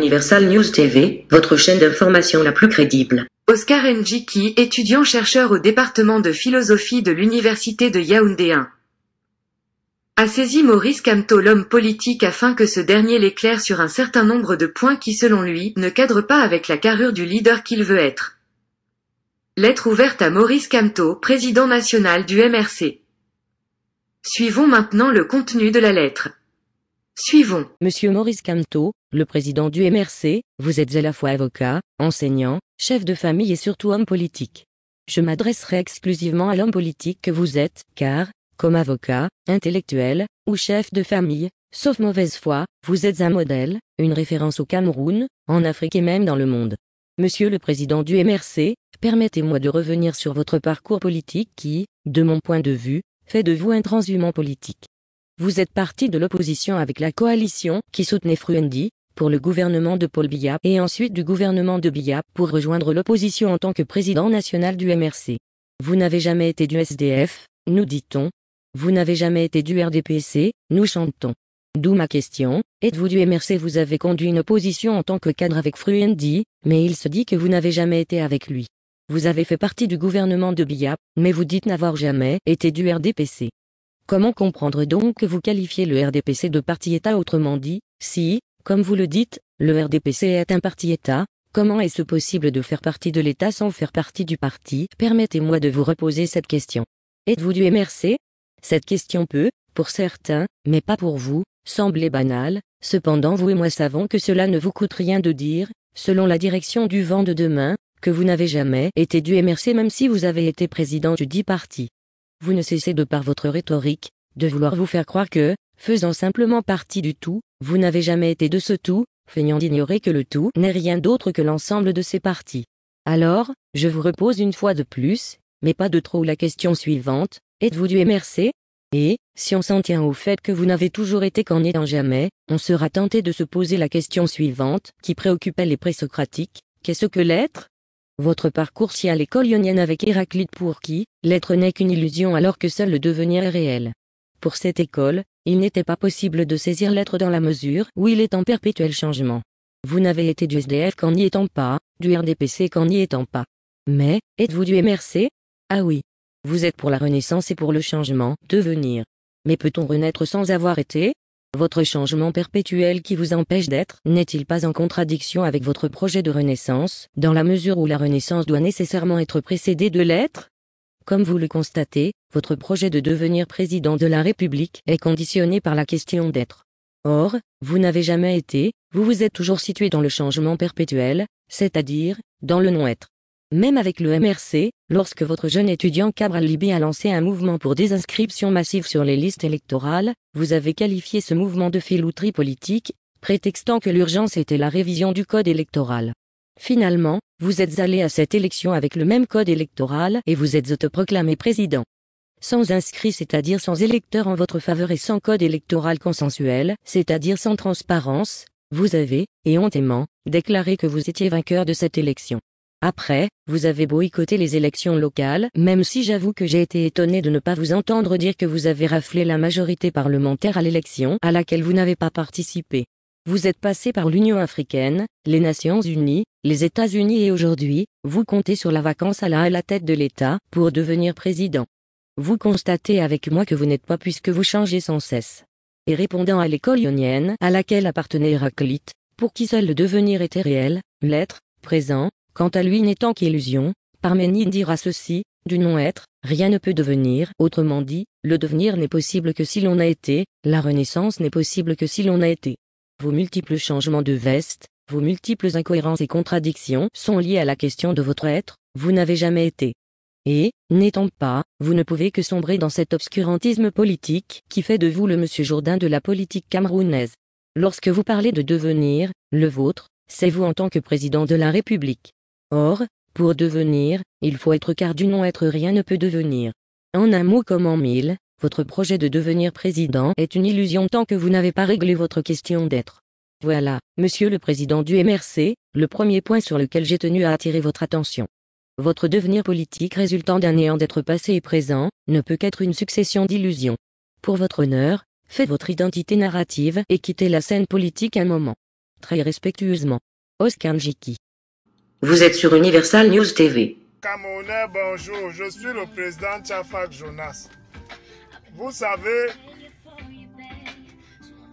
Universal News TV, votre chaîne d'information la plus crédible. Oscar Njiki, étudiant-chercheur au département de philosophie de l'université de Yaoundé 1, a saisi Maurice Kamto, l'homme politique, afin que ce dernier l'éclaire sur un certain nombre de points qui, selon lui, ne cadrent pas avec la carrure du leader qu'il veut être. Lettre ouverte à Maurice Kamto, président national du MRC. Suivons maintenant le contenu de la lettre. Suivons. Monsieur Maurice Kamto, le président du MRC, vous êtes à la fois avocat, enseignant, chef de famille et surtout homme politique. Je m'adresserai exclusivement à l'homme politique que vous êtes, car, comme avocat, intellectuel, ou chef de famille, sauf mauvaise foi, vous êtes un modèle, une référence au Cameroun, en Afrique et même dans le monde. Monsieur le président du MRC, permettez-moi de revenir sur votre parcours politique qui, de mon point de vue, fait de vous un transhumant politique. Vous êtes parti de l'opposition avec la coalition qui soutenait Fruendi pour le gouvernement de Paul Biya et ensuite du gouvernement de Biya pour rejoindre l'opposition en tant que président national du MRC. Vous n'avez jamais été du SDF, nous dit-on. Vous n'avez jamais été du RDPC, nous chantons. D'où ma question, êtes-vous du MRC? Vous avez conduit une opposition en tant que cadre avec Fruendi, mais il se dit que vous n'avez jamais été avec lui. Vous avez fait partie du gouvernement de Biya, mais vous dites n'avoir jamais été du RDPC. Comment comprendre donc que vous qualifiez le RDPC de parti-État? Autrement dit, si, comme vous le dites, le RDPC est un parti-État, comment est-ce possible de faire partie de l'État sans faire partie du parti? Permettez-moi de vous reposer cette question. Êtes-vous du MRC? Cette question peut, pour certains, mais pas pour vous, sembler banale, cependant vous et moi savons que cela ne vous coûte rien de dire, selon la direction du vent de demain, que vous n'avez jamais été du MRC même si vous avez été président du dit parti. Vous ne cessez de par votre rhétorique, de vouloir vous faire croire que, faisant simplement partie du tout, vous n'avez jamais été de ce tout, feignant d'ignorer que le tout n'est rien d'autre que l'ensemble de ces parties. Alors, je vous repose une fois de plus, mais pas de trop la question suivante, êtes-vous du MRC? Et, si on s'en tient au fait que vous n'avez toujours été qu'en étant jamais, on sera tenté de se poser la question suivante, qui préoccupait les présocratiques, qu'est-ce que l'être? Votre parcours si à l'école ionienne avec Héraclite pour qui, l'être n'est qu'une illusion alors que seul le devenir est réel. Pour cette école, il n'était pas possible de saisir l'être dans la mesure où il est en perpétuel changement. Vous n'avez été du SDF qu'en n'y étant pas, du RDPC qu'en n'y étant pas. Mais, êtes-vous du MRC? Ah oui. Vous êtes pour la renaissance et pour le changement, devenir. Mais peut-on renaître sans avoir été? Votre changement perpétuel qui vous empêche d'être n'est-il pas en contradiction avec votre projet de renaissance, dans la mesure où la renaissance doit nécessairement être précédée de l'être? Comme vous le constatez, votre projet de devenir président de la République est conditionné par la question d'être. Or, vous n'avez jamais été, vous vous êtes toujours situé dans le changement perpétuel, c'est-à-dire, dans le non-être. Même avec le MRC, lorsque votre jeune étudiant Cabral Libi a lancé un mouvement pour désinscription massive sur les listes électorales, vous avez qualifié ce mouvement de filouterie politique, prétextant que l'urgence était la révision du code électoral. Finalement, vous êtes allé à cette élection avec le même code électoral et vous êtes autoproclamé président. Sans inscrits, c'est-à-dire sans électeurs en votre faveur et sans code électoral consensuel, c'est-à-dire sans transparence, vous avez, et hontément, déclaré que vous étiez vainqueur de cette élection. Après, vous avez boycotté les élections locales, même si j'avoue que j'ai été étonné de ne pas vous entendre dire que vous avez raflé la majorité parlementaire à l'élection à laquelle vous n'avez pas participé. Vous êtes passé par l'Union africaine, les Nations unies, les États-Unis et aujourd'hui, vous comptez sur la vacance à la tête de l'État pour devenir président. Vous constatez avec moi que vous n'êtes pas puisque vous changez sans cesse. Et répondant à l'école ionienne à laquelle appartenait Héraclite, pour qui seul le devenir était réel, l'être, présent, quant à lui n'étant qu'illusion, Parménide dira ceci, du non-être, rien ne peut devenir, autrement dit, le devenir n'est possible que si l'on a été, la renaissance n'est possible que si l'on a été. Vos multiples changements de veste, vos multiples incohérences et contradictions sont liées à la question de votre être, vous n'avez jamais été. Et, n'étant pas, vous ne pouvez que sombrer dans cet obscurantisme politique qui fait de vous le Monsieur Jourdain de la politique camerounaise. Lorsque vous parlez de devenir, le vôtre, c'est vous en tant que président de la République. Or, pour devenir, il faut être car du non-être rien ne peut devenir. En un mot comme en mille, votre projet de devenir président est une illusion tant que vous n'avez pas réglé votre question d'être. Voilà, monsieur le président du MRC, le premier point sur lequel j'ai tenu à attirer votre attention. Votre devenir politique résultant d'un néant d'être passé et présent, ne peut qu'être une succession d'illusions. Pour votre honneur, faites votre identité narrative et quittez la scène politique un moment. Très respectueusement. Oscar Njiki. Vous êtes sur Universal News TV. Camerounais, bonjour, je suis le président Tchafak Jonas. Vous savez,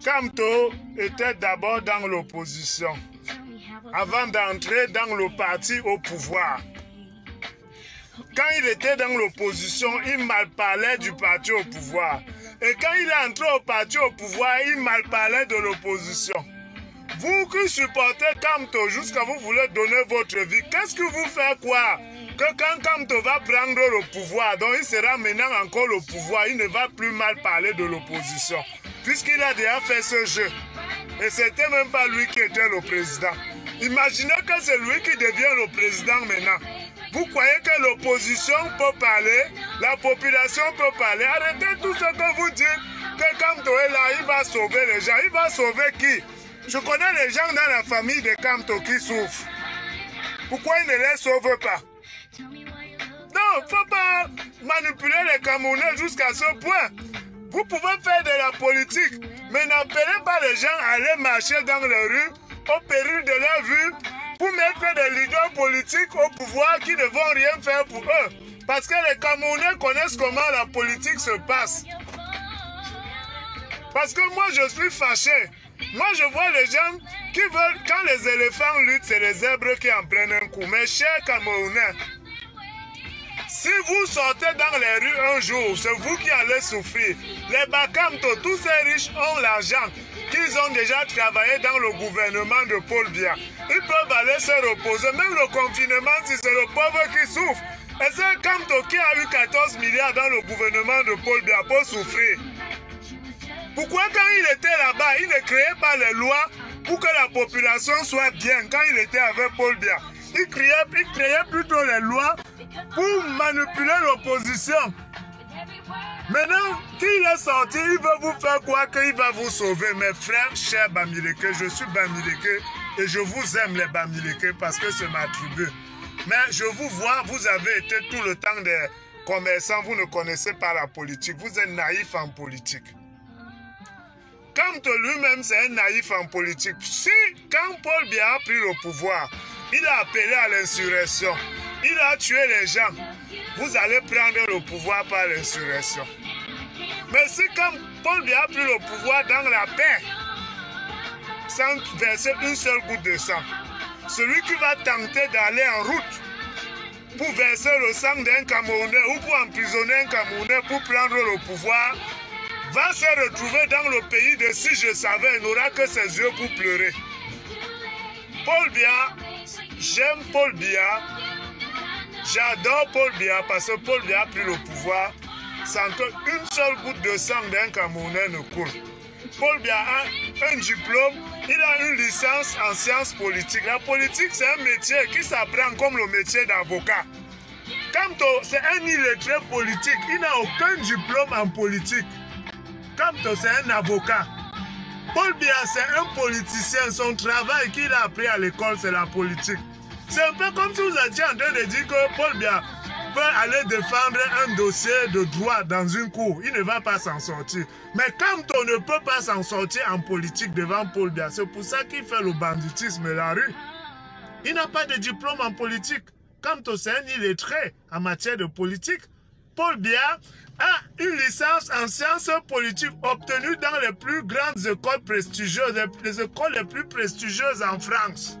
Kamto était d'abord dans l'opposition, avant d'entrer dans le parti au pouvoir. Quand il était dans l'opposition, il malparlait du parti au pouvoir. Et quand il est entré au parti au pouvoir, il malparlait de l'opposition. Vous qui supportez Kamto jusqu'à vous voulez donner votre vie, qu'est-ce que vous faites quoi? Que quand Kamto va prendre le pouvoir, donc il sera maintenant encore au pouvoir, il ne va plus mal parler de l'opposition, puisqu'il a déjà fait ce jeu. Et c'était même pas lui qui était le président. Imaginez que c'est lui qui devient le président maintenant. Vous croyez que l'opposition peut parler, la population peut parler? Arrêtez tout ce que vous dites, que Kamto est là, il va sauver les gens. Il va sauver qui? Je connais les gens dans la famille de Kamto qui souffrent. Pourquoi il ne les sauve pas? Non, il ne faut pas manipuler les Camerounais jusqu'à ce point. Vous pouvez faire de la politique, mais n'appelez pas les gens à aller marcher dans les rues au péril de leur vie pour mettre des leaders politiques au pouvoir qui ne vont rien faire pour eux. Parce que les Camerounais connaissent comment la politique se passe. Parce que moi, je suis fâché. Moi, je vois les gens qui veulent, quand les éléphants luttent, c'est les zèbres qui en prennent un coup. Mes chers Camerounais, si vous sortez dans les rues un jour, c'est vous qui allez souffrir. Les Bakamto, tous ces riches ont l'argent qu'ils ont déjà travaillé dans le gouvernement de Paul Biya. Ils peuvent aller se reposer. Même le confinement, si c'est le pauvre qui souffre. Et c'est Kamto qui a eu 14 milliards dans le gouvernement de Paul Biya pour souffrir. Pourquoi quand il était là-bas, il ne créait pas les lois pour que la population soit bien quand il était avec Paul Biya? Il créait plutôt les lois pour manipuler l'opposition. Maintenant, qu'il est sorti, il veut vous faire quoi? Qu'il va vous sauver. Mes frères, chers Bamileke, je suis Bamileke et je vous aime les Bamileke parce que c'est ma tribu. Mais je vous vois, vous avez été tout le temps des commerçants, vous ne connaissez pas la politique, vous êtes naïfs en politique. Kamto lui-même, c'est un naïf en politique. Si, quand Paul Biya a pris le pouvoir, il a appelé à l'insurrection, il a tué les gens, vous allez prendre le pouvoir par l'insurrection. Mais si quand Paul Biya a pris le pouvoir dans la paix, sans verser une seule goutte de sang, celui qui va tenter d'aller en route pour verser le sang d'un Camerounais ou pour emprisonner un Camerounais pour prendre le pouvoir, va se retrouver dans le pays de si je savais, il n'aura que ses yeux pour pleurer. Paul Biya, j'aime Paul Biya, j'adore Paul Biya parce que Paul Biya a pris le pouvoir sans qu'une seule goutte de sang d'un Camerounais ne coule. Paul Biya a un diplôme, il a une licence en sciences politiques. La politique, c'est un métier qui s'apprend comme le métier d'avocat. Kamto, c'est un illettré politique, il n'a aucun diplôme en politique. Kamto, c'est un avocat. Paul Biya, c'est un politicien. Son travail qu'il a appris à l'école, c'est la politique. C'est un peu comme si vous étiez en train de dire que Paul Biya peut aller défendre un dossier de droit dans une cour. Il ne va pas s'en sortir. Mais Kamto ne peut pas s'en sortir en politique devant Paul Biya. C'est pour ça qu'il fait le banditisme de la rue. Il n'a pas de diplôme en politique. Kamto, c'est un illettré en matière de politique. Paul Biya a une licence en sciences politiques obtenue dans les plus grandes écoles prestigieuses, les écoles les plus prestigieuses en France.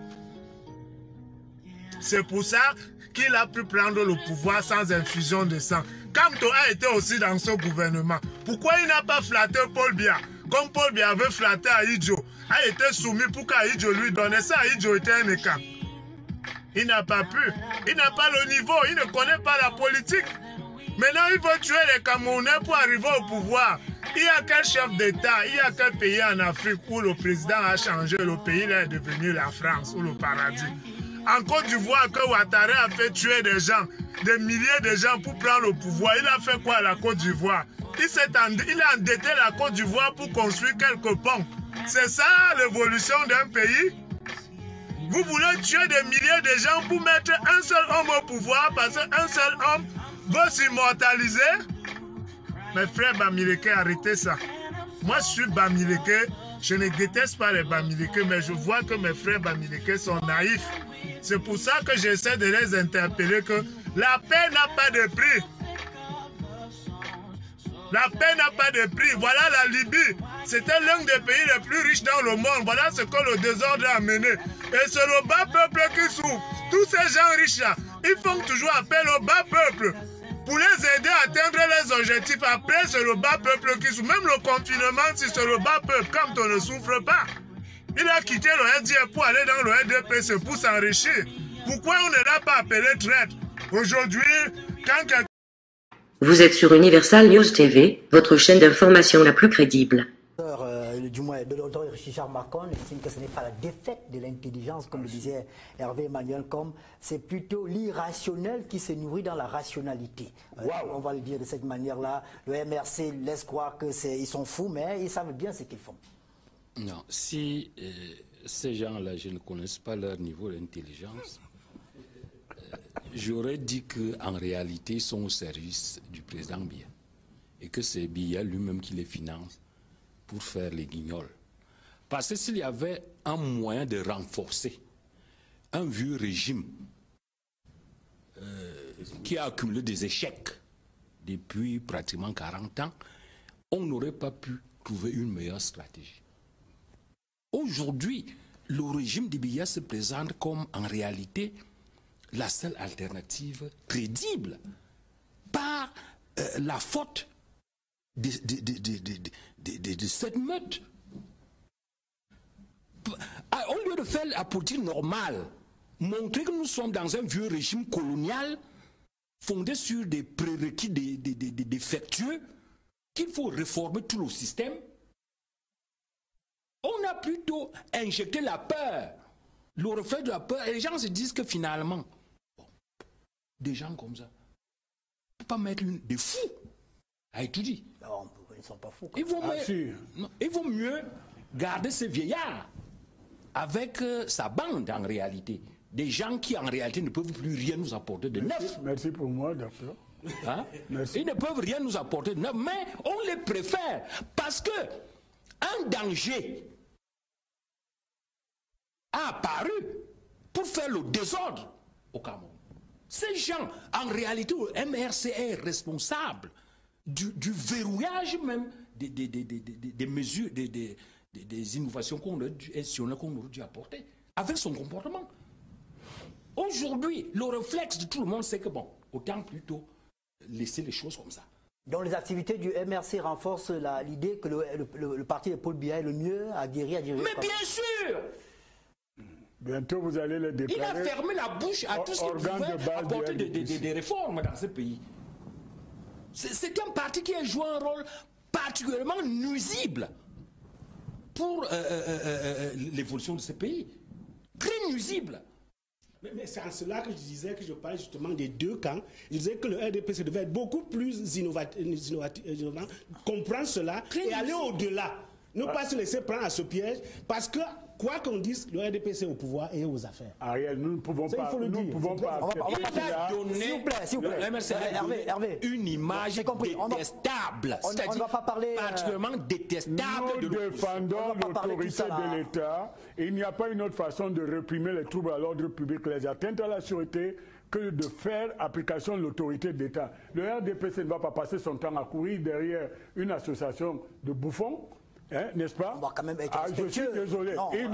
C'est pour ça qu'il a pu prendre le pouvoir sans infusion de sang. Kamto a été aussi dans ce gouvernement. Pourquoi il n'a pas flatté Paul Biya? Comme Paul Biya avait flatté Ahidjo, a été soumis pour qu'Ahidjo lui donne ça. Ahidjo était un écart. Il n'a pas pu. Il n'a pas le niveau. Il ne connaît pas la politique. Maintenant, il veut tuer les Camerounais pour arriver au pouvoir. Il y a quel chef d'État, il y a quel pays en Afrique où le président a changé, le pays est devenu la France ou le paradis. En Côte d'Ivoire, que Ouattara a fait tuer des gens, des milliers de gens pour prendre le pouvoir, il a fait quoi à la Côte d'Ivoire? Il a endetté la Côte d'Ivoire pour construire quelques ponts. C'est ça l'évolution d'un pays? Vous voulez tuer des milliers de gens pour mettre un seul homme au pouvoir parce qu'un seul homme veut s'immortaliser? Mes frères Bamileke, arrêtez ça. Moi, je suis Bamileke. Je ne déteste pas les Bamileke, mais je vois que mes frères Bamileke sont naïfs. C'est pour ça que j'essaie de les interpeller que la paix n'a pas de prix. La paix n'a pas de prix. Voilà la Libye. C'était l'un des pays les plus riches dans le monde. Voilà ce que le désordre a mené. Et c'est le bas peuple qui souffre. Tous ces gens riches-là, ils font toujours appel au bas peuple pour les aider à atteindre les objectifs. Après, c'est le bas peuple qui souffre. Même le confinement, si c'est le bas peuple, quand on ne souffre pas. Il a quitté le RDF pour aller dans le RDPC pour s'enrichir. Pourquoi on ne l'a pas appelé traître? Aujourd'hui, quand quelqu'un... Vous êtes sur Universal News TV, votre chaîne d'information la plus crédible. Du moins de l'auteur Richard Macron estime que ce n'est pas la défaite de l'intelligence, comme le disait Hervé Emmanuel, comme c'est plutôt l'irrationnel qui se nourrit dans la rationalité. On va le dire de cette manière-là. Le MRC laisse croire qu'ils sont fous, mais ils savent bien ce qu'ils font. Non, si ces gens-là, je ne connais pas leur niveau d'intelligence, j'aurais dit qu'en réalité, ils sont au service du président Biya. Et que c'est Biya lui-même qui les finance pour faire les guignols. Parce que s'il y avait un moyen de renforcer un vieux régime qui a accumulé des échecs depuis pratiquement 40 ans, on n'aurait pas pu trouver une meilleure stratégie. Aujourd'hui, le régime de Biya se présente comme en réalité la seule alternative crédible par la faute de cette meute. Au lieu de faire la politique normale, montrer que nous sommes dans un vieux régime colonial fondé sur des prérequis défectueux, qu'il faut réformer tout le système, on a plutôt injecté la peur, le reflet de la peur, et les gens se disent que finalement, des gens comme ça, on ne peut pas mettre des fous à étudier. Non, ils ne sont pas fous. Il vaut mieux garder ce vieillard avec sa bande en réalité. Des gens qui en réalité ne peuvent plus rien nous apporter de neuf. Merci pour moi, docteur. Hein? Ils ne peuvent rien nous apporter de neuf, mais on les préfère parce que un danger a apparu pour faire le désordre au Cameroun. Ces gens, en réalité, le MRC est responsable du verrouillage même des mesures, des innovations qu'on aurait dû apporter avec son comportement. Aujourd'hui, le réflexe de tout le monde, c'est que bon, autant plutôt laisser les choses comme ça. Donc les activités du MRC renforcent l'idée que le parti de Paul Biya est le mieux à diriger. Mais bien sûr! Bientôt, vous allez le déclarer. Il a fermé la bouche à tout ce qui pouvait apporter des réformes dans ce pays. C'est un parti qui a joué un rôle particulièrement nuisible pour l'évolution de ce pays. Très nuisible. Mais c'est en cela que je disais que je parlais justement des deux camps. Je disais que le RDPC devait être beaucoup plus innovant, comprendre cela et aller au-delà. Ne pas se laisser prendre à ce piège parce que, quoi qu'on dise, le RDPC est au pouvoir et aux affaires. Ariel, nous ne pouvons pas. Il nous ne pouvons pas. Il a donné Hervé, une image détestable. C'est-à-dire particulièrement détestable. Nous défendons l'autorité de l'État. Il n'y a pas une autre façon de réprimer les troubles à l'ordre public, les atteintes à la sûreté, que de faire application de l'autorité d'État. Le RDPC ne va pas passer son temps à courir derrière une association de bouffons. Hein, n'est-ce pas? On va quand même être je suis désolé. Non, ils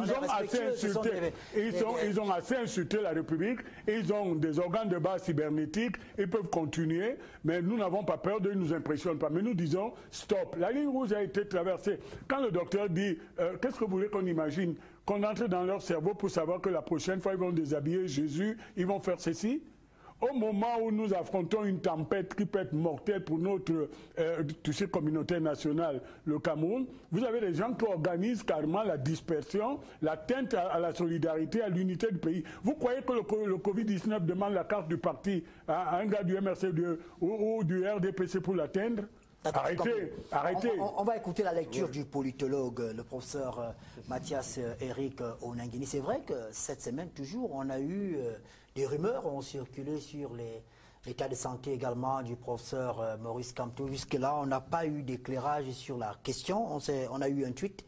ont assez insulté la République. Ils ont des organes de base cybernétiques. Ils peuvent continuer. Mais nous n'avons pas peur de nous impressionner pas. Mais nous disons stop. La ligne rouge a été traversée. Quand le docteur dit qu'est-ce que vous voulez qu'on imagine? Qu'on entre dans leur cerveau pour savoir que la prochaine fois ils vont déshabiller Jésus, ils vont faire ceci? Au moment où nous affrontons une tempête qui peut être mortelle pour notre toucher communautaire nationale, le Cameroun, vous avez des gens qui organisent carrément la dispersion, l'atteinte à la solidarité, à l'unité du pays. Vous croyez que le Covid-19 demande la carte du parti à un gars du MRC ou du RDPC pour l'atteindre? Arrêtez. On va écouter la lecture du politologue, le professeur Mathias Eric Onangini. C'est vrai que cette semaine, toujours, on a eu des rumeurs ont circulé sur l'état de santé également du professeur Maurice Kamto. Jusque-là, on n'a pas eu d'éclairage sur la question. On a eu un tweet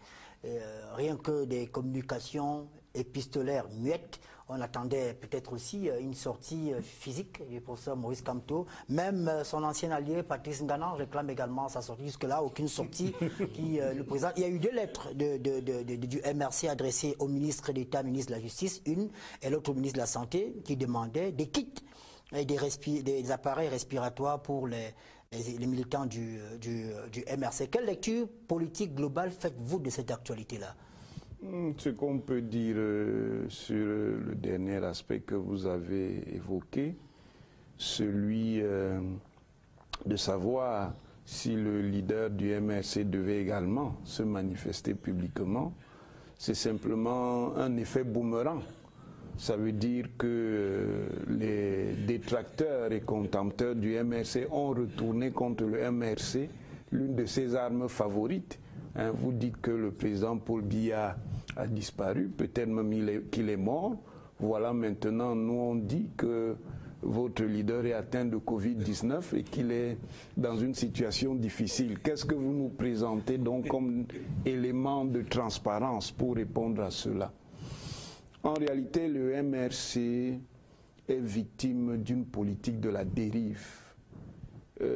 rien que des communications épistolaires muettes. On attendait peut-être aussi une sortie physique du professeur Maurice Kamto. Même son ancien allié Patrice Nganan réclame également sa sortie. Jusque-là, aucune sortie. Le président, il y a eu 2 lettres du MRC adressées au ministre d'État, ministre de la Justice, une, et l'autre au ministre de la Santé, qui demandaient des kits et des appareils respiratoires pour les militants du MRC. Quelle lecture politique globale faites-vous de cette actualité-là? Ce qu'on peut dire sur le dernier aspect que vous avez évoqué, celui de savoir si le leader du MRC devait également se manifester publiquement, c'est simplement un effet boomerang. Ça veut dire que les détracteurs et contempteurs du MRC ont retourné contre le MRC l'une de ses armes favorites. Vous dites que le président Paul Biya a disparu, peut-être même qu'il est mort. Voilà, maintenant, nous on dit que votre leader est atteint de Covid-19 et qu'il est dans une situation difficile. Qu'est-ce que vous nous présentez donc comme élément de transparence pour répondre à cela? En réalité, le MRC est victime d'une politique de la dérive.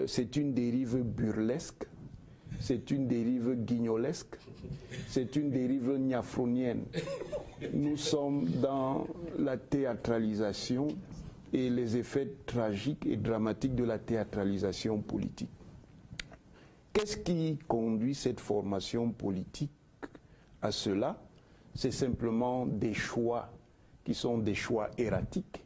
C'est une dérive burlesque. C'est une dérive guignolesque, c'est une dérive niafronienne. Nous sommes dans la théâtralisation et les effets tragiques et dramatiques de la théâtralisation politique. Qu'est-ce qui conduit cette formation politique à cela? C'est simplement des choix qui sont des choix erratiques,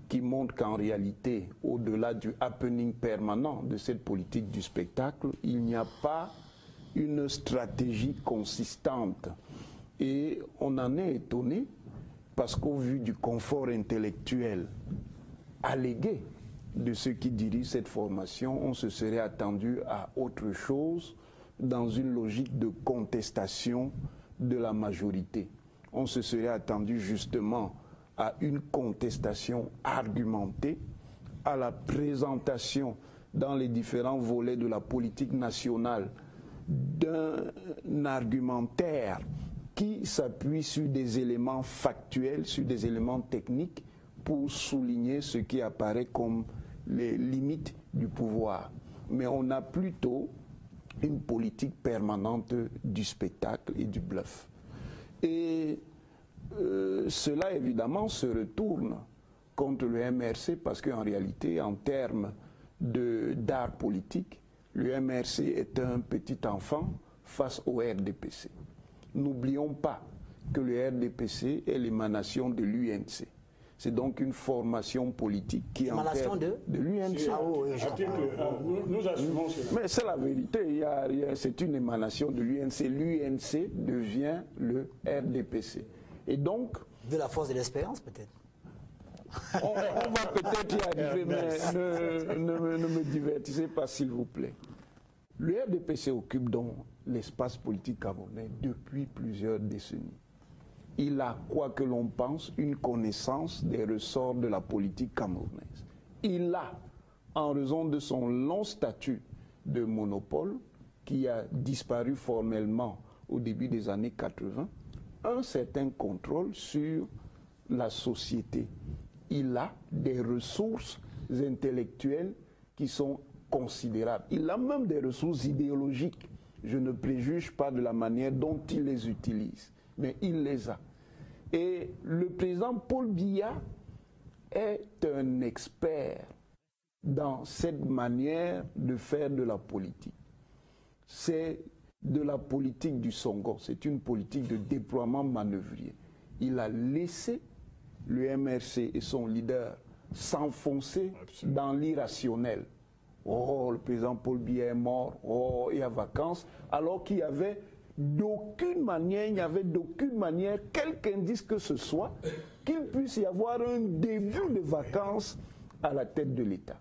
qui montrent qu'en réalité, au-delà du happening permanent de cette politique du spectacle, il n'y a pas une stratégie consistante. Et on en est étonné parce qu'au vu du confort intellectuel allégué de ceux qui dirigent cette formation, on se serait attendu à autre chose dans une logique de contestation de la majorité. On se serait attendu justement à une contestation argumentée, à la présentation dans les différents volets de la politique nationale d'un argumentaire qui s'appuie sur des éléments factuels, sur des éléments techniques pour souligner ce qui apparaît comme les limites du pouvoir. Mais on a plutôt une politique permanente du spectacle et du bluff. Et cela évidemment se retourne contre le MRC parce qu'en réalité, en termes d'art politique, le MRC est un petit enfant face au RDPC. N'oublions pas que le RDPC est l'émanation de l'UNC. C'est donc une formation politique qui en termes de l'UNC. Ah oui, nous assumons cela. Mais c'est la vérité, c'est une émanation de l'UNC. L'UNC devient le RDPC. Et donc... De la force de l'expérience, peut-être. On va peut-être y arriver, mais ne me divertissez pas, s'il vous plaît. Le RDPC occupe donc l'espace politique camerounais depuis plusieurs décennies. Il a, quoi que l'on pense, une connaissance des ressorts de la politique camerounaise. Il a, en raison de son long statut de monopole, qui a disparu formellement au début des années 80, un certain contrôle sur la société. Il a des ressources intellectuelles qui sont considérables. Il a même des ressources idéologiques. Je ne préjuge pas de la manière dont il les utilise, mais il les a. Et le président Paul Biya est un expert dans cette manière de faire de la politique. C'est de la politique du Songo, c'est une politique de déploiement manœuvrier. Il a laissé le MRC et son leader s'enfoncer dans l'irrationnel. Oh, le président Paul Biya est mort, oh, et à vacances, alors qu'il y avait d'aucune manière, quelque indice que ce soit, qu'il puisse y avoir un début de vacances à la tête de l'État.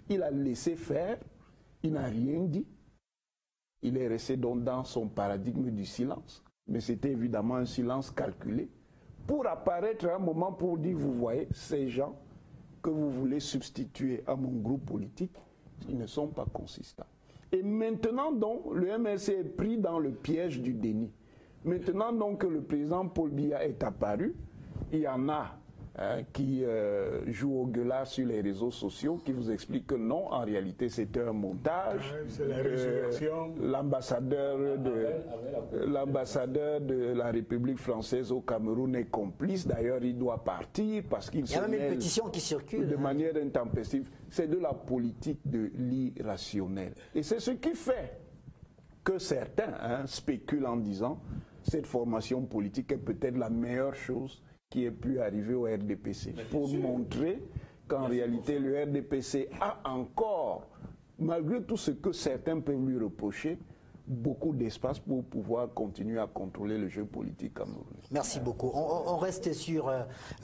Il a laissé faire, il n'a rien dit. Il est resté donc dans son paradigme du silence. Mais c'était évidemment un silence calculé pour apparaître à un moment pour dire, vous voyez, ces gens que vous voulez substituer à mon groupe politique, ils ne sont pas consistants. Et maintenant donc, le MRC est pris dans le piège du déni. Maintenant donc que le président Paul Biya est apparu, il y en a qui jouent au gueulard sur les réseaux sociaux, qui vous expliquent que non, en réalité c'était un montage. C'est la résurrection. L'ambassadeur de la République française au Cameroun est complice. D'ailleurs, il doit partir parce qu'il se mêle. Il y a même une pétition qui circule. De manière intempestive. C'est de la politique de l'irrationnel. Et c'est ce qui fait que certains spéculent en disant cette formation politique est peut-être la meilleure chose qui ait pu arriver au RDPC, pour montrer qu'en réalité le RDPC a encore, malgré tout ce que certains peuvent lui reprocher, beaucoup d'espace pour pouvoir continuer à contrôler le jeu politique camerounais. Merci beaucoup. On reste sur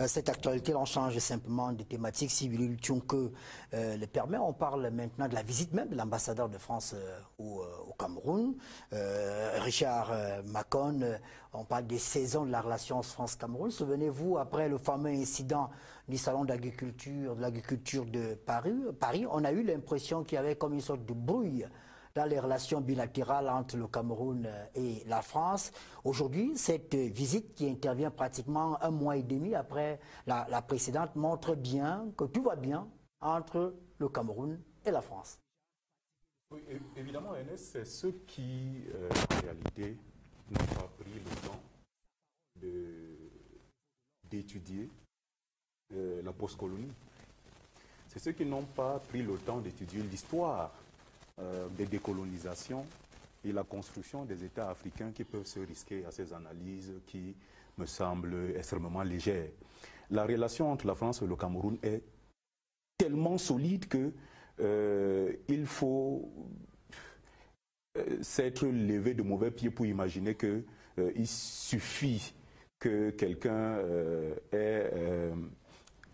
cette actualité, on change simplement de thématique si Willy Lutionke le permet. On parle maintenant de la visite même de l'ambassadeur de France au Cameroun, Richard Macon. On parle des saisons de la relation France-Cameroun. Souvenez-vous, après le fameux incident du salon de l'agriculture de Paris, on a eu l'impression qu'il y avait comme une sorte de brouille dans les relations bilatérales entre le Cameroun et la France. Aujourd'hui, cette visite qui intervient pratiquement 1 mois et demi après la précédente montre bien que tout va bien entre le Cameroun et la France. Oui, évidemment, Ernest, c'est ceux qui, en réalité, n'ont pas pris le temps d'étudier la post-colonie. C'est ceux qui n'ont pas pris le temps d'étudier l'histoire des décolonisations et la construction des États africains qui peuvent se risquer à ces analyses qui me semblent extrêmement légères. La relation entre la France et le Cameroun est tellement solide que il faut s'être levé de mauvais pied pour imaginer qu'il suffit que quelqu'un ait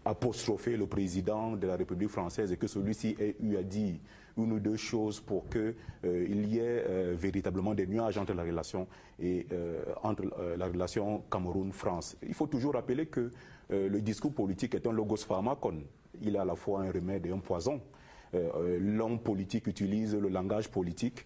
apostrophé le président de la République française et que celui-ci ait eu à dire une ou deux choses pour qu'il y ait véritablement des nuages entre la relation Cameroun-France. Il faut toujours rappeler que le discours politique est un logos pharmakon. Il est à la fois un remède et un poison. L'homme politique utilise le langage politique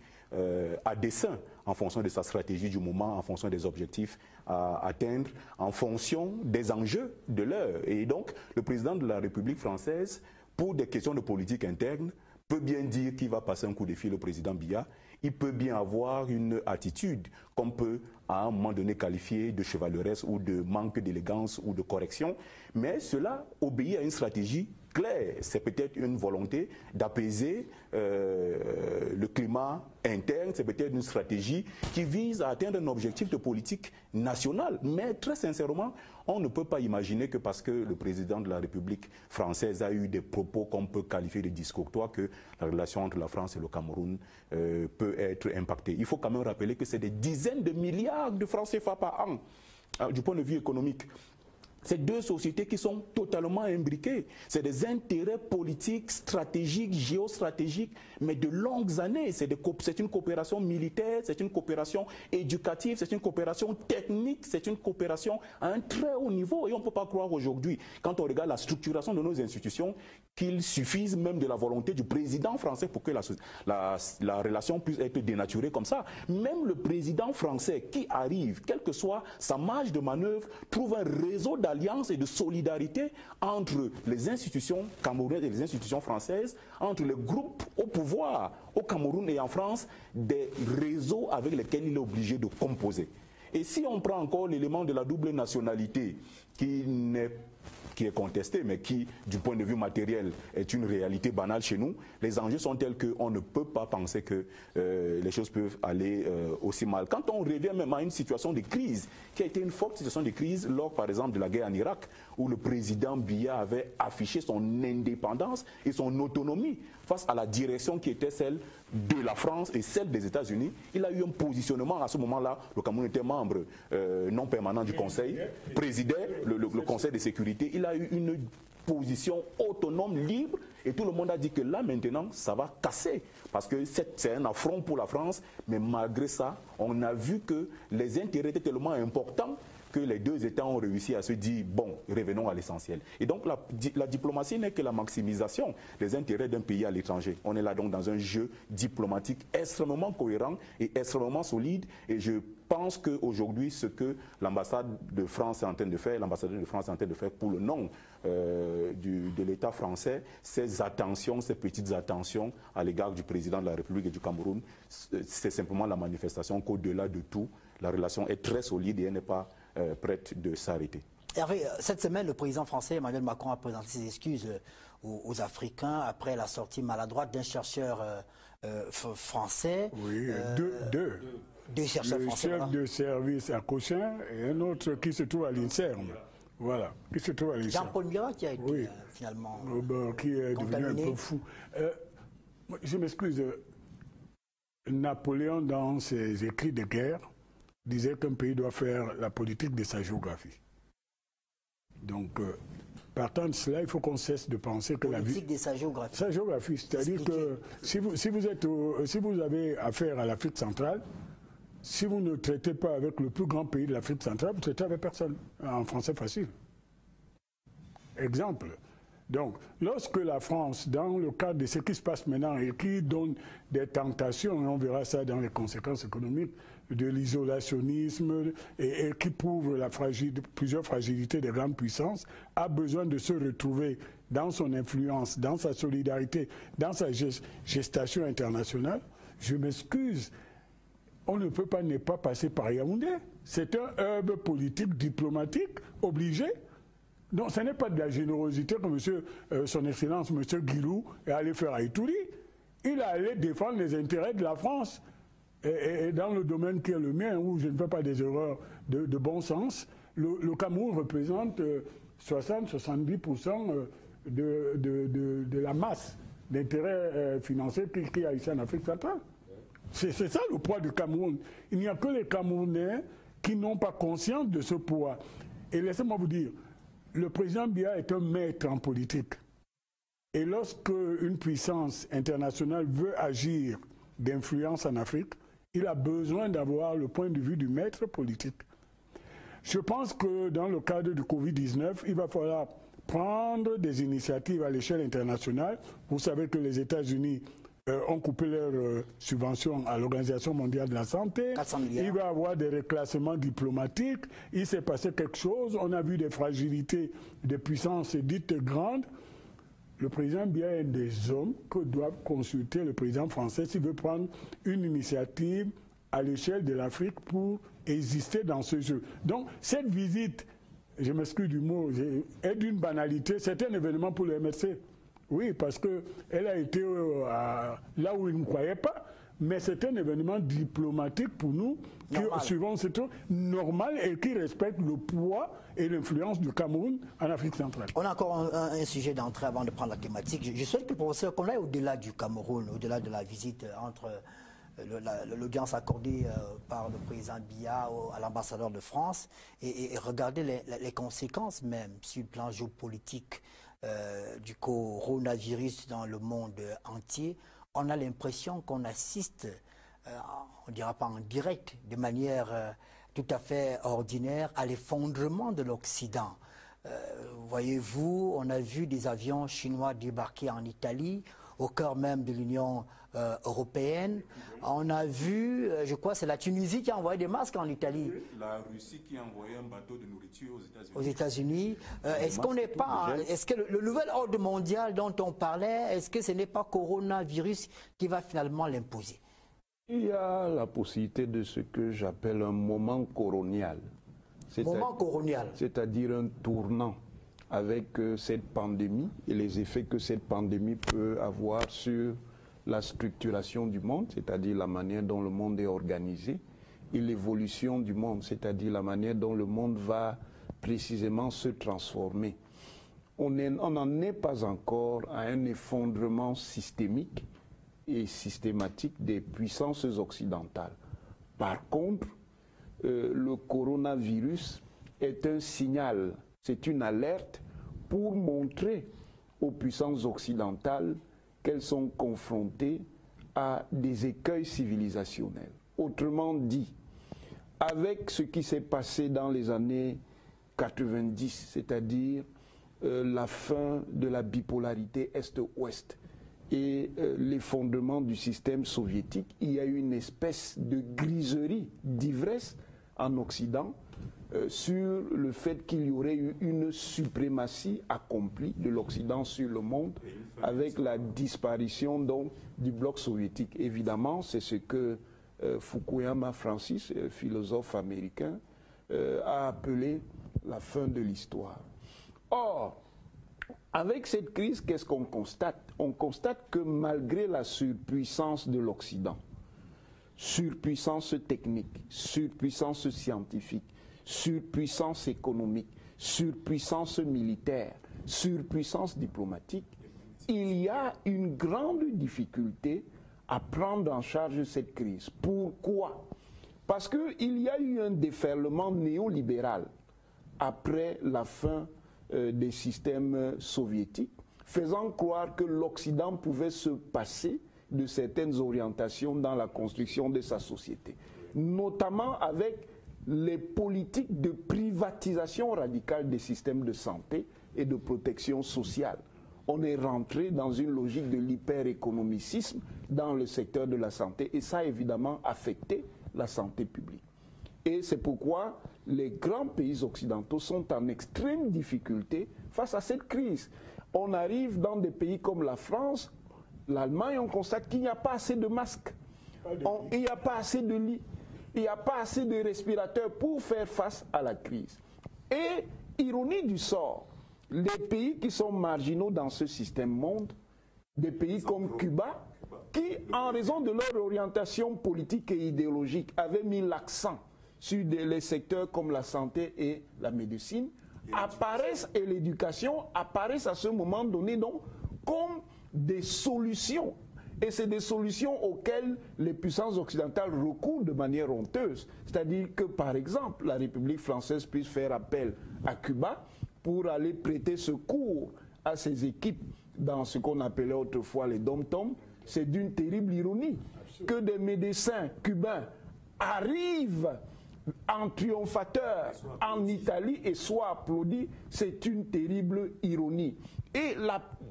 à dessein, en fonction de sa stratégie du moment, en fonction des objectifs à atteindre, en fonction des enjeux de l'heure. Et donc, le président de la République française, pour des questions de politique interne, peut bien dire qu'il va passer un coup de fil au président Biya. Il peut bien avoir une attitude qu'on peut à un moment donné qualifier de chevaleresque ou de manque d'élégance ou de correction, mais cela obéit à une stratégie claire. C'est peut-être une volonté d'apaiser le climat interne, c'est peut-être une stratégie qui vise à atteindre un objectif de politique nationale. Mais très sincèrement, on ne peut pas imaginer que parce que le président de la République française a eu des propos qu'on peut qualifier de discourtois que la relation entre la France et le Cameroun peut être impactée. Il faut quand même rappeler que c'est des dizaines de milliards de francs CFA par an, du point de vue économique. C'est deux sociétés qui sont totalement imbriquées. C'est des intérêts politiques, stratégiques, géostratégiques, mais de longues années. C'est une coopération militaire, c'est une coopération éducative, c'est une coopération technique, c'est une coopération à un très haut niveau. Et on ne peut pas croire aujourd'hui, quand on regarde la structuration de nos institutions, qu'il suffise même de la volonté du président français pour que la relation puisse être dénaturée comme ça. Même le président français qui arrive, quelle que soit sa marge de manœuvre, trouve un réseau d'alliance et de solidarité entre les institutions camerounaises et les institutions françaises, entre les groupes au pouvoir au Cameroun et en France, des réseaux avec lesquels il est obligé de composer. Et si on prend encore l'élément de la double nationalité qui est contesté, mais qui, du point de vue matériel, est une réalité banale chez nous, les enjeux sont tels qu'on ne peut pas penser que les choses peuvent aller aussi mal. Quand on revient même à une situation de crise, qui a été une forte situation de crise lors, par exemple, de la guerre en Irak, où le président Biya avait affiché son indépendance et son autonomie face à la direction qui était celle de la France et celle des États-Unis, il a eu un positionnement à ce moment-là. Le Cameroun était membre non permanent du Conseil, présidait le Conseil de sécurité. Il a eu une position autonome, libre, et tout le monde a dit que là maintenant ça va casser parce que c'est un affront pour la France, mais malgré ça on a vu que les intérêts étaient tellement importants que les deux États ont réussi à se dire, bon, revenons à l'essentiel. Et donc la diplomatie n'est que la maximisation des intérêts d'un pays à l'étranger. On est là donc dans un jeu diplomatique extrêmement cohérent et extrêmement solide. Et je pense qu'aujourd'hui, ce que l'ambassade de France est en train de faire, l'ambassadeur de France est en train de faire pour le nom de l'État français, ces attentions, ces petites attentions à l'égard du président de la République et du Cameroun, c'est simplement la manifestation qu'au-delà de tout, la relation est très solide et elle n'est pas prête de s'arrêter. Hervé, cette semaine, le président français Emmanuel Macron a présenté ses excuses aux Africains après la sortie maladroite d'un chercheur français. Oui, deux chercheurs français. Le chef de service à Cochin et un autre qui se trouve à l'INSERM. Voilà, qui se trouve à l'INSERM. Jean-Paul Mira qui a été finalement qui est devenu un peu fou. Je m'excuse. Napoléon, dans ses écrits de guerre, disait qu'un pays doit faire la politique de sa géographie. Donc, partant de cela, il faut qu'on cesse de penser que la vie... Politique de sa géographie. Sa géographie, c'est-à-dire que si vous avez affaire à l'Afrique centrale, si vous ne traitez pas avec le plus grand pays de l'Afrique centrale, vous ne traitez avec personne. En français facile. Exemple. Donc, lorsque la France, dans le cadre de ce qui se passe maintenant et qui donne des tentations, et on verra ça dans les conséquences économiques, de l'isolationnisme et qui prouve plusieurs fragilités des grandes puissances, a besoin de se retrouver dans son influence, dans sa solidarité, dans sa gestation internationale, je m'excuse, on ne peut pas ne pas passer par Yaoundé. C'est un hub politique, diplomatique, obligé. Donc ce n'est pas de la générosité que son Excellence, M. Guilou, est allé faire à Ituri. Il est allé défendre les intérêts de la France. Et dans le domaine qui est le mien, où je ne fais pas des erreurs de bon sens, le Cameroun représente 60-70% de la masse d'intérêts financiers qu'il y a ici en Afrique centrale. C'est ça le poids du Cameroun. Il n'y a que les Camerounais qui n'ont pas conscience de ce poids. Et laissez-moi vous dire, le président Biya est un maître en politique. Et lorsque une puissance internationale veut agir d'influence en Afrique, il a besoin d'avoir le point de vue du maître politique. Je pense que dans le cadre du Covid-19, il va falloir prendre des initiatives à l'échelle internationale. Vous savez que les États-Unis ont coupé leurs subventions à l'Organisation mondiale de la santé. 400 milliards. Il va y avoir des reclassements diplomatiques. Il s'est passé quelque chose. On a vu des fragilités des puissances dites grandes. Le président Biya est des hommes que doit consulter le président français s'il veut prendre une initiative à l'échelle de l'Afrique pour exister dans ce jeu. Donc, cette visite, je m'excuse du mot, est d'une banalité. C'est un événement pour le MRC. Oui, parce qu'elle a été là où il ne croyait pas, mais c'est un événement diplomatique pour nous, qui, suivant ce truc, normal et qui respecte le poids et l'influence du Cameroun en Afrique centrale. On a encore un sujet d'entrée avant de prendre la thématique. Je souhaite que, professeur, qu'on aille au-delà du Cameroun, au-delà de la visite entre l'audience accordée par le président Biya à l'ambassadeur de France et regarder les conséquences même sur le plan géopolitique du coronavirus dans le monde entier. On a l'impression qu'on assiste, on ne dira pas en direct, de manière tout à fait ordinaire, à l'effondrement de l'Occident. Voyez-vous, on a vu des avions chinois débarquer en Italie, au cœur même de l'Union européenne. On a vu, je crois c'est la Tunisie qui a envoyé des masques en Italie. La Russie qui a envoyé un bateau de nourriture aux États-Unis. Aux États-Unis. Est-ce qu'on n'est pas, est-ce que le nouvel ordre mondial dont on parlait, est-ce que ce n'est pas coronavirus qui va finalement l'imposer? Il y a la possibilité de ce que j'appelle un moment coronial. Moment coronial. C'est-à-dire un tournant avec cette pandémie et les effets que cette pandémie peut avoir sur la structuration du monde, c'est-à-dire la manière dont le monde est organisé, et l'évolution du monde, c'est-à-dire la manière dont le monde va précisément se transformer. On n'en est pas encore à un effondrement systémique et systématique des puissances occidentales. Par contre, le coronavirus est un signal, c'est une alerte pour montrer aux puissances occidentales qu'elles sont confrontées à des écueils civilisationnels. Autrement dit, avec ce qui s'est passé dans les années 90, c'est-à-dire la fin de la bipolarité Est-Ouest et l'effondrement du système soviétique, il y a eu une espèce de griserie, d'ivresse en Occident sur le fait qu'il y aurait eu une suprématie accomplie de l'Occident sur le monde avec la disparition donc du bloc soviétique. Évidemment, c'est ce que Fukuyama Francis, philosophe américain, a appelé la fin de l'histoire. Or, avec cette crise, qu'est-ce qu'on constate? On constate que malgré la surpuissance de l'Occident, surpuissance technique, surpuissance scientifique, surpuissance économique, surpuissance militaire, surpuissance diplomatique, il y a une grande difficulté à prendre en charge cette crise. Pourquoi? Parce qu'il y a eu un déferlement néolibéral après la fin des systèmes soviétiques, faisant croire que l'Occident pouvait se passer de certaines orientations dans la construction de sa société, notamment avec les politiques de privatisation radicale des systèmes de santé et de protection sociale. On est rentré dans une logique de l'hyper-économicisme dans le secteur de la santé et ça a évidemment affecté la santé publique. Et c'est pourquoi les grands pays occidentaux sont en extrême difficulté face à cette crise. On arrive dans des pays comme la France, l'Allemagne, on constate qu'il n'y a pas assez de masques, il n'y a pas assez de lits, il n'y a pas assez de respirateurs pour faire face à la crise. Et, ironie du sort, les pays qui sont marginaux dans ce système monde, des pays comme Cuba, qui, en raison de leur orientation politique et idéologique, avaient mis l'accent sur les secteurs comme la santé et la médecine, apparaissent, et l'éducation, apparaissent à ce moment donné donc comme des solutions. Et c'est des solutions auxquelles les puissances occidentales recourent de manière honteuse. C'est-à-dire que, par exemple, la République française puisse faire appel à Cuba pour aller prêter secours à ses équipes dans ce qu'on appelait autrefois les dom-toms. C'est d'une terrible ironie que des médecins cubains arrivent en triomphateur en Italie et soient applaudis. C'est une terrible ironie. Et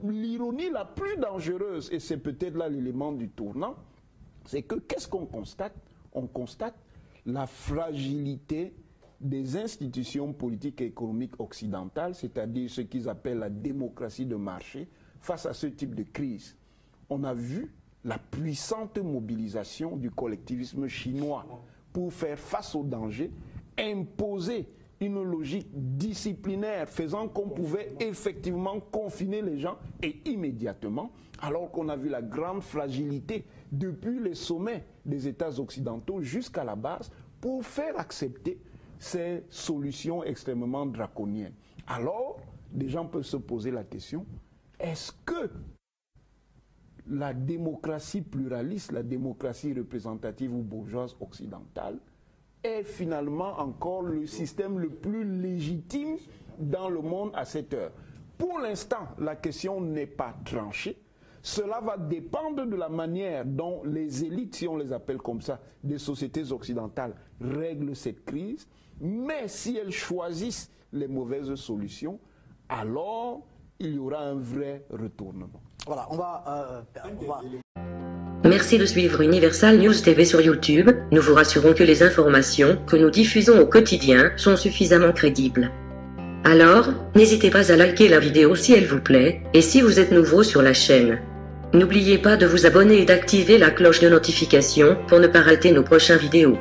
l'ironie la plus dangereuse, et c'est peut-être là l'élément du tournant, c'est que qu'est-ce qu'on constate? On constate la fragilité des institutions politiques et économiques occidentales, c'est-à-dire ce qu'ils appellent la démocratie de marché, face à ce type de crise. On a vu la puissante mobilisation du collectivisme chinois pour faire face au danger, imposer une logique disciplinaire faisant qu'on pouvait effectivement confiner les gens et immédiatement, alors qu'on a vu la grande fragilité depuis les sommets des États occidentaux jusqu'à la base pour faire accepter ces solutions extrêmement draconiennes. Alors, des gens peuvent se poser la question, est-ce que la démocratie pluraliste, la démocratie représentative ou bourgeoise occidentale est finalement encore le système le plus légitime dans le monde à cette heure? Pour l'instant, la question n'est pas tranchée. Cela va dépendre de la manière dont les élites, si on les appelle comme ça, des sociétés occidentales règlent cette crise. Mais si elles choisissent les mauvaises solutions, alors il y aura un vrai retournement. Voilà, on va... Merci de suivre Universal News TV sur YouTube. Nous vous rassurons que les informations que nous diffusons au quotidien sont suffisamment crédibles. Alors, n'hésitez pas à liker la vidéo si elle vous plaît, et si vous êtes nouveau sur la chaîne. N'oubliez pas de vous abonner et d'activer la cloche de notification pour ne pas rater nos prochaines vidéos.